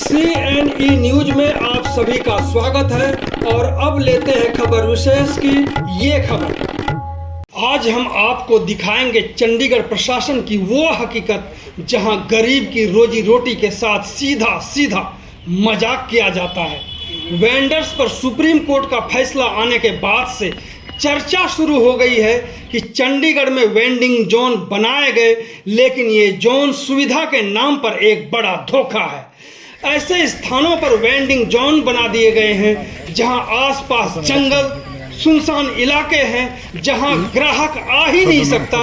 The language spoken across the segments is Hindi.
CNE न्यूज में आप सभी का स्वागत है और अब लेते हैं खबर विशेष की ये खबर। आज हम आपको दिखाएंगे चंडीगढ़ प्रशासन की वो हकीकत जहां गरीब की रोजी रोटी के साथ सीधा सीधा मजाक किया जाता है। वेंडर्स पर सुप्रीम कोर्ट का फैसला आने के बाद से चर्चा शुरू हो गई है कि चंडीगढ़ में वेंडिंग जोन बनाए गए, लेकिन ये जोन सुविधा के नाम पर एक बड़ा धोखा है। ऐसे स्थानों पर वेंडिंग जोन बना दिए गए हैं जहां आसपास जंगल, सुनसान इलाके हैं, जहां ग्राहक आ ही नहीं सकता।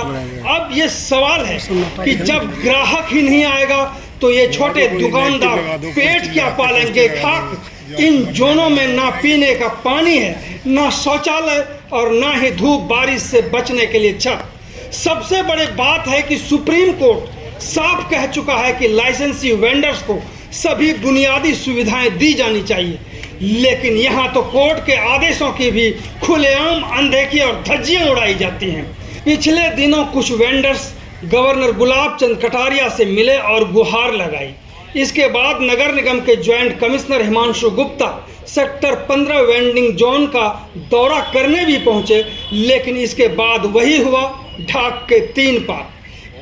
अब ये सवाल है कि जब ग्राहक ही नहीं आएगा तो ये छोटे दुकानदार पेट क्या पालेंगे? खाक इन जोनों में ना पीने का पानी है, ना शौचालय और ना ही धूप बारिश से बचने के लिए छत। सबसे बड़ी बात है कि सुप्रीम कोर्ट साफ कह चुका है कि लाइसेंसी वेंडर्स को सभी बुनियादी सुविधाएं दी जानी चाहिए, लेकिन यहाँ तो कोर्ट के आदेशों की भी खुलेआम अनदेखी और धज्जियां उड़ाई जाती हैं। पिछले दिनों कुछ वेंडर्स गवर्नर गुलाब चंद कटारिया से मिले और गुहार लगाई। इसके बाद नगर निगम के joint commissioner Himanshu Gupta sector 15 vending zone का दौरा करने भी पहुंचे, लेकिन इसके बाद वही हुआ ढाक के 3 पार।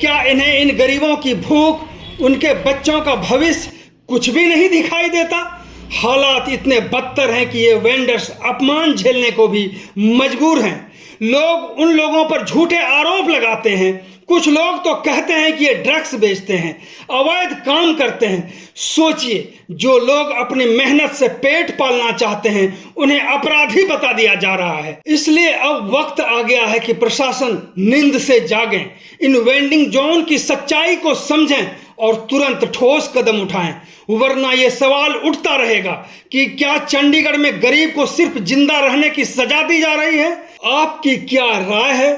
क्या इन्हें इन गरीबों की भूख, उनके बच्चों का भविष्य कुछ भी नहीं दिखाई देता? हालात इतने बदतर हैं कि ये वेंडर्स अपमान झेलने को भी मजबूर हैं। लोग उन लोगों पर झूठे आरोप लगाते हैं। कुछ लोग तो कहते हैं कि ये ड्रग्स बेचते हैं, अवैध काम करते हैं। सोचिए, जो लोग अपनी मेहनत से पेट पालना चाहते हैं उन्हें अपराधी बता दिया जा रहा है। इसलिए अब वक्त आ गया है कि प्रशासन नींद से जागें, इन वेंडिंग जोन की सच्चाई को समझें और तुरंत ठोस कदम उठाएं, वरना ये सवाल उठता रहेगा कि क्या चंडीगढ़ में गरीब को सिर्फ जिंदा रहने की सजा दी जा रही है? आपकी क्या राय है?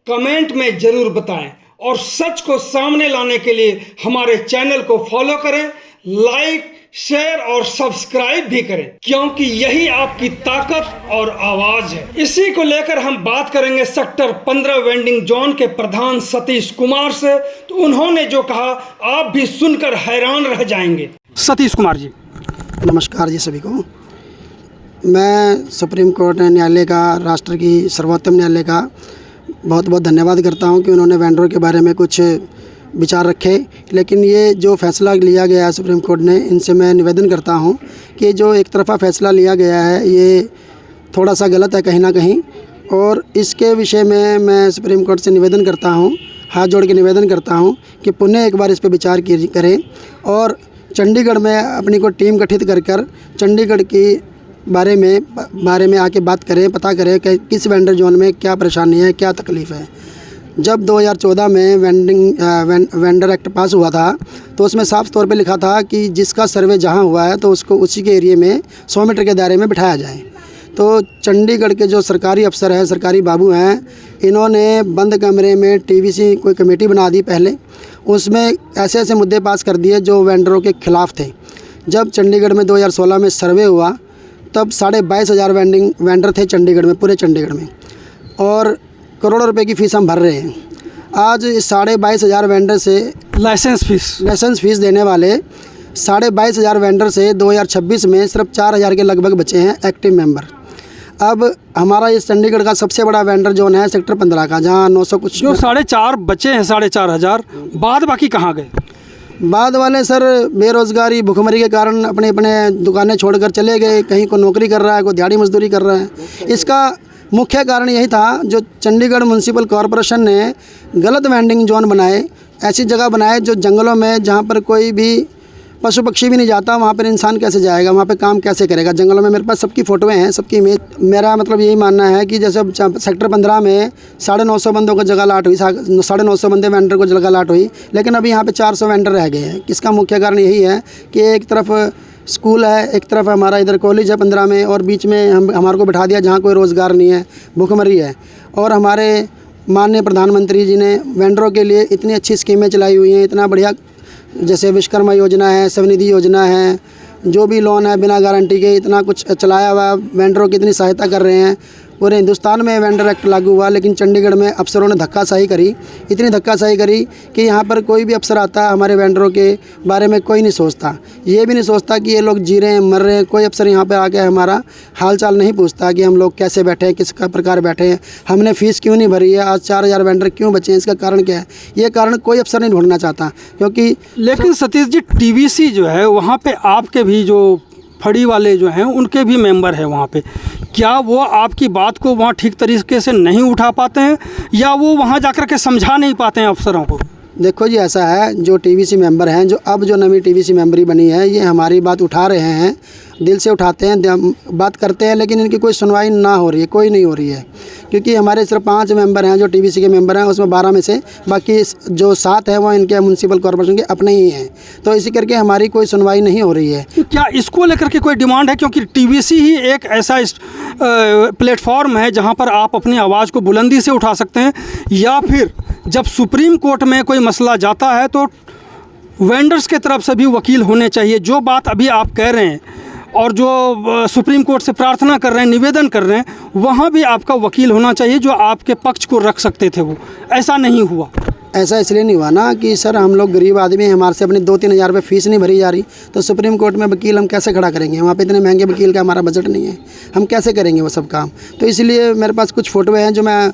कमेंट में जरूर बताएं और सच को सामने लाने के लिए हमारे चैनल को फॉलो करें, लाइक, शेयर और सब्सक्राइब भी करें, क्योंकि यही आपकी ताकत और आवाज है। इसी को लेकर हम बात करेंगे सेक्टर 15 वेंडिंग जोन के प्रधान सतीश कुमार से। तो उन्होंने जो कहा आप भी सुनकर हैरान रह जाएंगे। सतीश कुमार जी, नमस्कार जी सभी को। मैं सुप्रीम कोर्ट न्यायालय का, राष्ट्र की सर्वोच्च न्यायालय का बहुत बहुत धन्यवाद करता हूं कि उन्होंने वेंडरों के बारे में कुछ विचार रखे। लेकिन ये जो फैसला लिया गया है सुप्रीम कोर्ट ने, इनसे मैं निवेदन करता हूं कि जो एक तरफ़ा फैसला लिया गया है ये थोड़ा सा गलत है कहीं ना कहीं, और इसके विषय में मैं सुप्रीम कोर्ट से निवेदन करता हूं, हाथ जोड़ के निवेदन करता हूं कि पुनः एक बार इस पर विचार करें और चंडीगढ़ में अपनी को टीम गठित कर चंडीगढ़ की बारे में आके बात करें, पता करें कि किस वेंडर जोन में क्या परेशानी है, क्या तकलीफ़ है। जब 2014 में वेंडर एक्ट पास हुआ था तो उसमें साफ तौर पे लिखा था कि जिसका सर्वे जहां हुआ है तो उसको उसी के एरिया में 100 मीटर के दायरे में बिठाया जाए। तो चंडीगढ़ के जो सरकारी अफसर हैं, सरकारी बाबू हैं, इन्होंने बंद कमरे में TVC कोई कमेटी बना दी पहले। उसमें ऐसे ऐसे मुद्दे पास कर दिए जो वेंडरों के ख़िलाफ़ थे। जब चंडीगढ़ में 2016 में सर्वे हुआ तब 22,500 वेंडर थे चंडीगढ़ में, पूरे चंडीगढ़ में, और करोड़ों रुपए की फ़ीस हम भर रहे हैं। आज इस 22,500 वेंडर से लाइसेंस फ़ीस देने वाले 22,500 वेंडर से 2026 में सिर्फ 4,000 के लगभग बचे हैं एक्टिव मेंबर। अब हमारा इस चंडीगढ़ का सबसे बड़ा वेंडर जोन है सेक्टर 15 का, जहाँ 900 कुछ, जो 4,500 बचे हैं, 4,500 बाद बाकी कहाँ गए? बाद वाले सर बेरोज़गारी, भुखमरी के कारण अपने दुकानें छोड़कर चले गए। कहीं को नौकरी कर रहा है, कोई दिहाड़ी मजदूरी कर रहा है। इसका मुख्य कारण यही था जो चंडीगढ़ म्यूनसिपल कॉरपोरेशन ने गलत वेंडिंग जोन बनाए, ऐसी जगह बनाए जो जंगलों में, जहाँ पर कोई भी पशु पक्षी भी नहीं जाता, वहाँ पर इंसान कैसे जाएगा, वहाँ पे काम कैसे करेगा? जंगलों में मेरे पास सबकी फ़ोटोएँ हैं, सबकी इमेज। मेरा मतलब यही मानना है कि जैसे सेक्टर 15 में 950 बंदों को जगह लाट हुई, 950 बंदे वेंडर को जगह लाट हुई, लेकिन अभी यहाँ पे 400 वेंडर रह गए हैं। इसका मुख्य कारण यही है कि एक तरफ स्कूल है, एक तरफ हमारा इधर कॉलेज है 15 में, और बीच में हमारे को बिठा दिया जहाँ कोई रोज़गार नहीं है, भुखमरी है। और हमारे माननीय प्रधानमंत्री जी ने वेंडरों के लिए इतनी अच्छी स्कीमें चलाई हुई हैं, इतना बढ़िया, जैसे विश्वकर्मा योजना है, स्वनिधि योजना है, जो भी लोन है बिना गारंटी के, इतना कुछ चलाया हुआ, वेंडरों की इतनी सहायता कर रहे हैं। पूरे हिंदुस्तान में वेंडर एक्ट लागू हुआ, लेकिन चंडीगढ़ में अफसरों ने धक्काशाही करी, इतनी धक्काशाही करी कि यहाँ पर कोई भी अफसर आता है हमारे वेंडरों के बारे में कोई नहीं सोचता। ये भी नहीं सोचता कि ये लोग जी रहे हैं मर रहे हैं। कोई अफसर यहाँ पे आके हमारा हाल चाल नहीं पूछता कि हम लोग कैसे बैठे हैं, किस प्रकार बैठे हैं, हमने फ़ीस क्यों नहीं भरी है, आज 4000 वेंडर क्यों बचे हैं, इसका कारण क्या है। ये कारण कोई अफसर नहीं ढूंढना चाहता, क्योंकि लेकिन सतीश जी, टीवीसी जो है वहाँ पे आपके भी जो फड़ी वाले जो हैं उनके भी मेंबर हैं वहाँ पे, क्या वो आपकी बात को वहाँ ठीक तरीके से नहीं उठा पाते हैं या वो वहाँ जाकर के समझा नहीं पाते हैं अफसरों को? देखो जी, ऐसा है, जो टीवीसी मेंबर हैं, जो अब जो नवी टीवीसी मेंबरी बनी है, ये हमारी बात उठा रहे हैं, दिल से उठाते हैं, बात करते हैं, लेकिन इनकी कोई सुनवाई ना हो रही है, कोई नहीं हो रही है। क्योंकि हमारे सिर्फ 5 मेंबर हैं जो टीवीसी के मेंबर हैं, उसमें 12 में से बाकी जो 7 हैं वो इनके म्यूनसिपल कॉर्पोरेशन के अपने ही हैं। तो इसी करके हमारी कोई सुनवाई नहीं हो रही है। तो क्या इसको लेकर के कोई डिमांड है? क्योंकि टीवीसी ही एक ऐसा प्लेटफॉर्म है जहाँ पर आप अपनी आवाज़ को बुलंदी से उठा सकते हैं, या फिर जब सुप्रीम कोर्ट में कोई मसला जाता है तो वेंडर्स के तरफ से भी वकील होने चाहिए। जो बात अभी आप कह रहे हैं और जो सुप्रीम कोर्ट से प्रार्थना कर रहे हैं, निवेदन कर रहे हैं, वहाँ भी आपका वकील होना चाहिए जो आपके पक्ष को रख सकते थे। वो ऐसा नहीं हुआ। ऐसा इसलिए नहीं हुआ ना कि सर हम लोग गरीब आदमी हैं, हमारे से अपनी 2-3 हज़ार रुपये फ़ीस नहीं भरी जा रही, तो सुप्रीम कोर्ट में वकील हम कैसे खड़ा करेंगे? वहाँ पे इतने महंगे वकील का हमारा बजट नहीं है, हम कैसे करेंगे वो सब काम? तो इसलिए मेरे पास कुछ फ़ोटो हैं जो मैं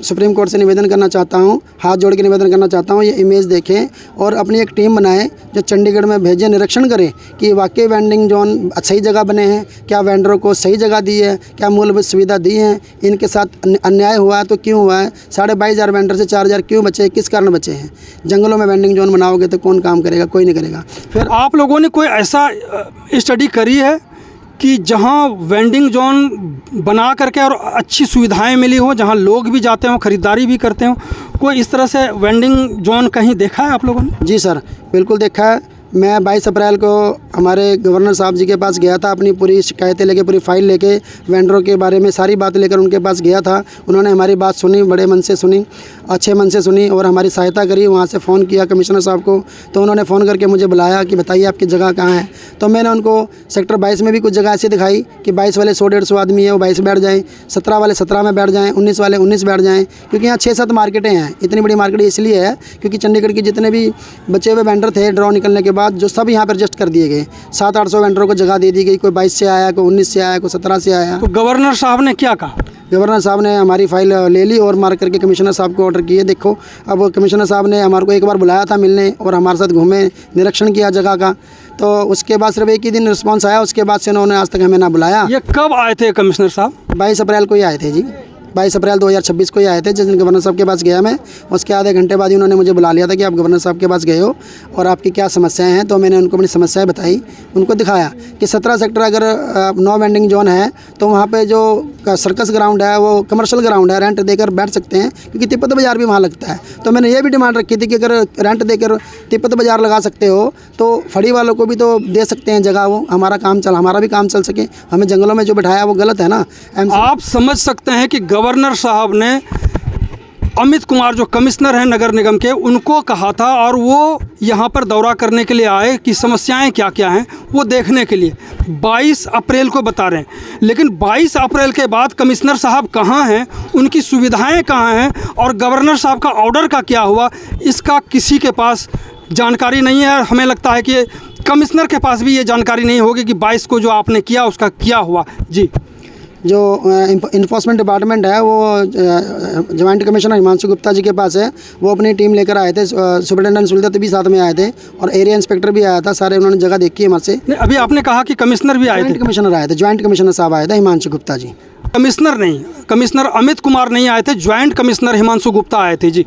सुप्रीम कोर्ट से निवेदन करना चाहता हूँ, हाथ जोड़ के निवेदन करना चाहता हूँ, ये इमेज देखें और अपनी एक टीम बनाएं जो चंडीगढ़ में भेजें, निरीक्षण करें कि वाकई वेंडिंग जोन सही जगह बने हैं, क्या वेंडरों को सही जगह दी है, क्या मूलभूत सुविधा दी है, इनके साथ अन्याय हुआ है तो क्यों हुआ है, 22,500 वेंडर से 4,000 क्यों बचे, किस कारण बचे हैं। जंगलों में वेंडिंग जोन बनाओगे तो कौन काम करेगा? कोई नहीं करेगा। फिर आप लोगों ने कोई ऐसा स्टडी करी है कि जहां वेंडिंग जोन बना करके और अच्छी सुविधाएं मिली हो, जहां लोग भी जाते हों, ख़रीदारी भी करते हों? कोई इस तरह से वेंडिंग जोन कहीं देखा है आप लोगों ने? जी सर, बिल्कुल देखा है। मैं 22 अप्रैल को हमारे गवर्नर साहब जी के पास गया था, अपनी पूरी शिकायतें लेके, पूरी फाइल लेके, वेंडरों के बारे में सारी बात लेकर उनके पास गया था। उन्होंने हमारी बात सुनी, बड़े मन से सुनी, अच्छे मन से सुनी और हमारी सहायता करी। वहाँ से फ़ोन किया कमिश्नर साहब को, तो उन्होंने फ़ोन करके मुझे बुलाया कि बताइए आपकी जगह कहाँ है। तो मैंने उनको सेक्टर 22 में भी कुछ जगह ऐसी दिखाई कि 22 वाले 100-150 आदमी है, वो 22 बैठ जाएँ, 17 वाले 17 में बैठ जाएँ, 19 वाले 19 बैठ जाएँ, क्योंकि यहाँ 6-7 मार्केटें हैं। इतनी बड़ी मार्केट इसलिए है क्योंकि चंडीगढ़ के जितने भी बचे हुए वेंडर थे ड्रॉ निकलने के बाद, जो सब यहाँ पर रजिस्टर कर दिए गए, 700-800 वेंडरों को जगह दे दी गई। कोई 22 से आया, कोई 19 से आया, कोई 17 से आया। तो गवर्नर साहब ने क्या कहा? गवर्नर साहब ने हमारी फ़ाइल ले ली और मार्क करके कमिश्नर साहब को ऑर्डर किए। देखो, अब कमिश्नर साहब ने हमारे को एक बार बुलाया था मिलने और हमारे साथ घूमे, निरीक्षण किया जगह का। तो उसके बाद सिर्फ एक ही दिन रिस्पांस आया, उसके बाद से उन्होंने आज तक हमें ना बुलाया। ये कब आए थे कमिश्नर साहब? 22 अप्रैल को ही आए थे जी, 22 अप्रैल 2026 को ही आए थे, जिस दिन गवर्नर साहब के पास गया मैं। उसके आधे घंटे बाद ही उन्होंने मुझे बुला लिया था कि आप गवर्नर साहब के पास गए हो और आपकी क्या समस्याएं हैं। तो मैंने उनको अपनी समस्याएं बताई, उनको दिखाया कि 17 सेक्टर अगर 9 वेंडिंग जोन है तो वहाँ पे जो सर्कस ग्राउंड है वो कमर्शियल ग्राउंड है, रेंट देकर बैठ सकते हैं, क्योंकि तिब्बत बाज़ार भी वहाँ लगता है। तो मैंने ये भी डिमांड रखी थी कि अगर रेंट देकर तिब्बत बाज़ार लगा सकते हो तो फड़ी वालों को भी तो दे सकते हैं जगह, वो हमारा भी काम चल सके। हमें जंगलों में जो बिठाया वो गलत है ना। आप समझ सकते हैं कि गवर्नर साहब ने अमित कुमार जो कमिश्नर हैं नगर निगम के, उनको कहा था और वो यहाँ पर दौरा करने के लिए आए कि समस्याएं क्या क्या हैं वो देखने के लिए। 22 अप्रैल को बता रहे हैं, लेकिन 22 अप्रैल के बाद कमिश्नर साहब कहाँ हैं, उनकी सुविधाएं कहाँ हैं और गवर्नर साहब का ऑर्डर का क्या हुआ, इसका किसी के पास जानकारी नहीं है। हमें लगता है कि कमिश्नर के पास भी ये जानकारी नहीं होगी कि 22 को जो आपने किया उसका क्या हुआ। जी, जो इन्फोर्समेंट डिपार्टमेंट है वो जॉइंट कमिश्नर हिमांशु गुप्ता जी के पास है, वो अपनी टीम लेकर आए थे। सुपरिटेंडेंट सुलदत भी साथ में आए थे और एरिया इंस्पेक्टर भी आया था। सारे उन्होंने जगह देखी हमारे से। अभी आपने कहा कि कमिश्नर भी आए थे? कमिश्नर आए थे, जॉइंट कमिश्नर साहब आए थे, हिमांशु गुप्ता जी। कमिश्नर नहीं, कमिश्नर अमित कुमार नहीं आए थे, जॉइंट कमिश्नर हिमांशु गुप्ता आए थे। जी,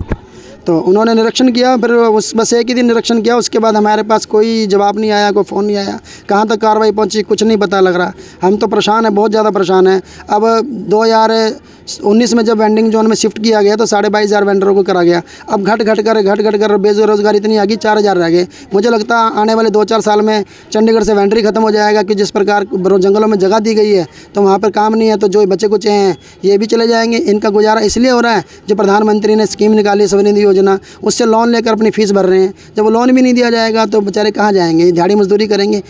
तो उन्होंने निरीक्षण किया, फिर बस एक ही दिन निरीक्षण किया, उसके बाद हमारे पास कोई जवाब नहीं आया, कोई फ़ोन नहीं आया, कहाँ तक कार्रवाई पहुंची कुछ नहीं पता लग रहा। हम तो परेशान हैं, बहुत ज़्यादा परेशान हैं। अब 2019 में जब वेंडिंग जोन में शिफ्ट किया गया तो 22,500 वेंडरों को करा गया। अब घट घट कर बेरोजगारी इतनी आ गई, 4,000 रह गए। मुझे लगता है आने वाले 2-4 साल में चंडीगढ़ से वेंडरी ख़त्म हो जाएगा, कि जिस प्रकार जंगलों में जगह दी गई है तो वहाँ पर काम नहीं है, तो जो बच्चे कुचे हैं ये भी चले जाएंगे। इनका गुजारा इसलिए हो रहा है, जो प्रधानमंत्री ने स्कीम निकाली स्वनिधि योजना, उससे लोन लेकर अपनी फ़ीस भर रहे हैं। जब वो लोन भी नहीं दिया जाएगा तो बेचारे कहाँ जाएंगे, दिहाड़ी मजदूरी करेंगे।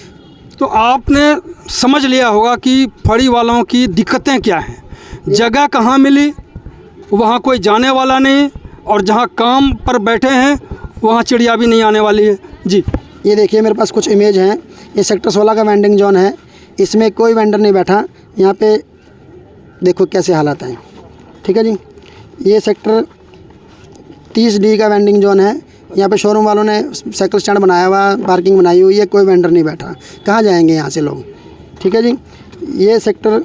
तो आपने समझ लिया होगा कि फड़ी वालों की दिक्कतें क्या हैं। जगह कहाँ मिली, वहाँ कोई जाने वाला नहीं, और जहाँ काम पर बैठे हैं वहाँ चिड़िया भी नहीं आने वाली है। जी ये देखिए मेरे पास कुछ इमेज हैं। ये सेक्टर 16 का वेंडिंग जोन है, इसमें कोई वेंडर नहीं बैठा। यहाँ पे देखो कैसे हालात हैं, ठीक है जी। ये सेक्टर 30D का वेंडिंग जोन है। यहाँ पे शोरूम वालों ने साइकिल स्टैंड बनाया हुआ, पार्किंग बनाई हुई है, कोई वेंडर नहीं बैठा। कहाँ जाएंगे यहाँ से लोग, ठीक है जी। ये सेक्टर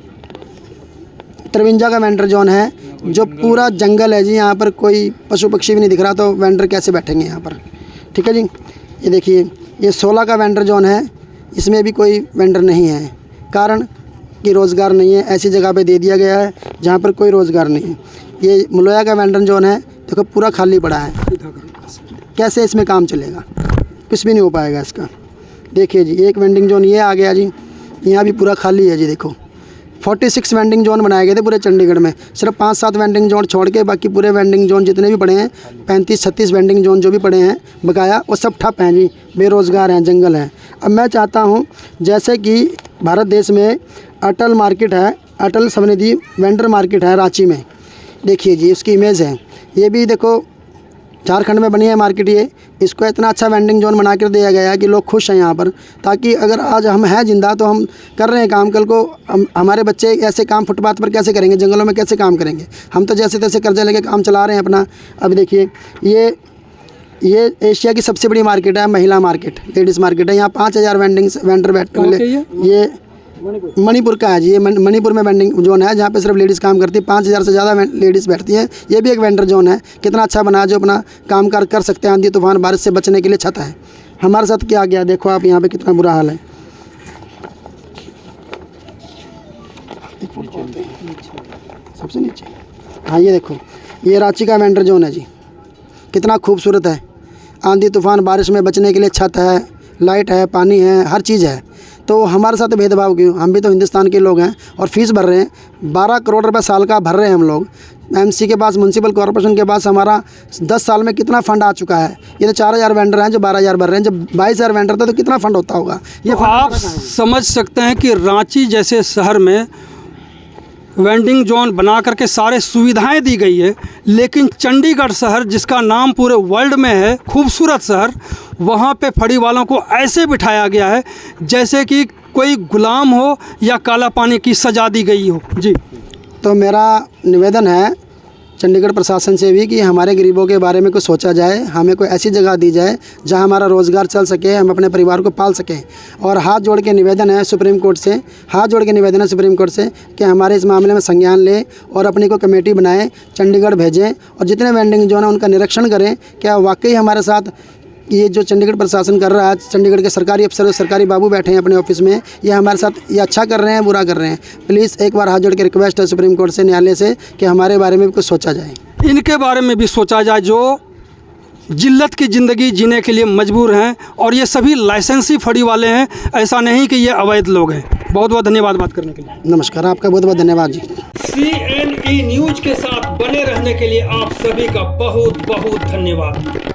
53 का वेंडर जोन है, जो पूरा जंगल है जी। यहाँ पर कोई पशु पक्षी भी नहीं दिख रहा, तो वेंडर कैसे बैठेंगे यहाँ पर, ठीक है जी। ये देखिए ये 16 का वेंडर जोन है, इसमें भी कोई वेंडर नहीं है, कारण कि रोज़गार नहीं है। ऐसी जगह पे दे दिया गया है जहाँ पर कोई रोज़गार नहीं है। ये मुलोया का वेंडर जोन है, देखो पूरा खाली पड़ा है। कैसे इसमें काम चलेगा, कुछ भी नहीं हो पाएगा इसका। देखिए जी एक वेंडिंग जोन ये आ गया जी, यहाँ भी पूरा खाली है जी। देखो 46 वेंडिंग जोन बनाए गए थे पूरे चंडीगढ़ में, सिर्फ 5-7 वेंडिंग जोन छोड़ के बाकी पूरे वेंडिंग जोन जितने भी पड़े हैं 35-36 वेंडिंग जोन जो भी पड़े हैं बकाया, वो सब ठप हैं जी, बेरोज़गार हैं, जंगल हैं। अब मैं चाहता हूँ जैसे कि भारत देश में अटल मार्केट है, अटल समृद्धि वेंडर मार्केट है रांची में, देखिए जी उसकी इमेज है। ये भी देखो झारखंड में बनी है मार्केट। ये इसको इतना अच्छा वेंडिंग जोन बना कर दिया गया है कि लोग खुश हैं यहाँ पर, ताकि अगर आज हम हैं जिंदा तो हम कर रहे हैं काम, कल को हमारे बच्चे ऐसे काम फुटपाथ पर कैसे करेंगे, जंगलों में कैसे काम करेंगे। हम तो जैसे तैसे कर्जा लेके काम चला रहे हैं अपना। अब देखिए ये एशिया की सबसे बड़ी मार्केट है, महिला मार्केट, लेडीज़ मार्केट है। यहाँ 5000 वेंडर बैठे हुए। ये मणिपुर का है जी, ये मणिपुर में वेंडिंग जोन है जहाँ पे सिर्फ लेडीज़ काम करती है। 5000 से ज़्यादा लेडीज़ बैठती हैं। ये भी एक वेंडर जोन है, कितना अच्छा बना, जो अपना काम कर सकते हैं। आंधी तूफान बारिश से बचने के लिए छत है। हमारे साथ क्या गया देखो आप, यहाँ पे कितना बुरा हाल है। सबसे नीचे, हाँ ये देखो ये रांची का वेंडर जोन है जी, कितना खूबसूरत है। आंधी तूफान बारिश में बचने के लिए छत है, लाइट है, पानी है, हर चीज़ है। तो हमारे साथ भेदभाव क्यों, हम भी तो हिंदुस्तान के लोग हैं और फीस भर रहे हैं। 12 करोड़ रुपए साल का भर रहे हैं हम लोग। एमसी के पास, म्यूनसिपल कॉर्पोरेशन के पास हमारा 10 साल में कितना फ़ंड आ चुका है। ये तो 4000 वेंडर हैं जो 12000 भर रहे हैं। जब 22000 वेंडर था तो कितना फ़ंड होता होगा। ये तो आप समझ सकते हैं कि रांची जैसे शहर में वेंडिंग जोन बना करके सारे सुविधाएं दी गई है, लेकिन चंडीगढ़ शहर जिसका नाम पूरे वर्ल्ड में है, खूबसूरत शहर, वहाँ पे फड़ी वालों को ऐसे बिठाया गया है जैसे कि कोई गुलाम हो या काला पानी की सजा दी गई हो। जी तो मेरा निवेदन है चंडीगढ़ प्रशासन से भी कि हमारे गरीबों के बारे में कुछ सोचा जाए, हमें कोई ऐसी जगह दी जाए जहां हमारा रोज़गार चल सके, हम अपने परिवार को पाल सकें। और हाथ जोड़ के निवेदन है सुप्रीम कोर्ट से, हाथ जोड़ के निवेदन है सुप्रीम कोर्ट से कि हमारे इस मामले में संज्ञान लें और अपनी को कमेटी बनाएं, चंडीगढ़ भेजें और जितने वेंडिंग जोन है उनका निरीक्षण करें। क्या वाकई हमारे साथ ये जो चंडीगढ़ प्रशासन कर रहा है, चंडीगढ़ के सरकारी अफसर, सरकारी बाबू बैठे हैं अपने ऑफिस में, ये हमारे साथ ये अच्छा कर रहे हैं, बुरा कर रहे हैं। प्लीज़ एक बार हाथ जोड़ के रिक्वेस्ट है सुप्रीम कोर्ट से, न्यायालय से, कि हमारे बारे में भी कुछ सोचा जाए, इनके बारे में भी सोचा जाए जो जिल्लत की ज़िंदगी जीने के लिए मजबूर हैं। और ये सभी लाइसेंसी फड़ी वाले हैं, ऐसा नहीं कि ये अवैध लोग हैं। बहुत बहुत धन्यवाद बात करने के लिए। नमस्कार, आपका बहुत बहुत धन्यवाद जी। CNE न्यूज़ के साथ बने रहने के लिए आप सभी का बहुत बहुत धन्यवाद।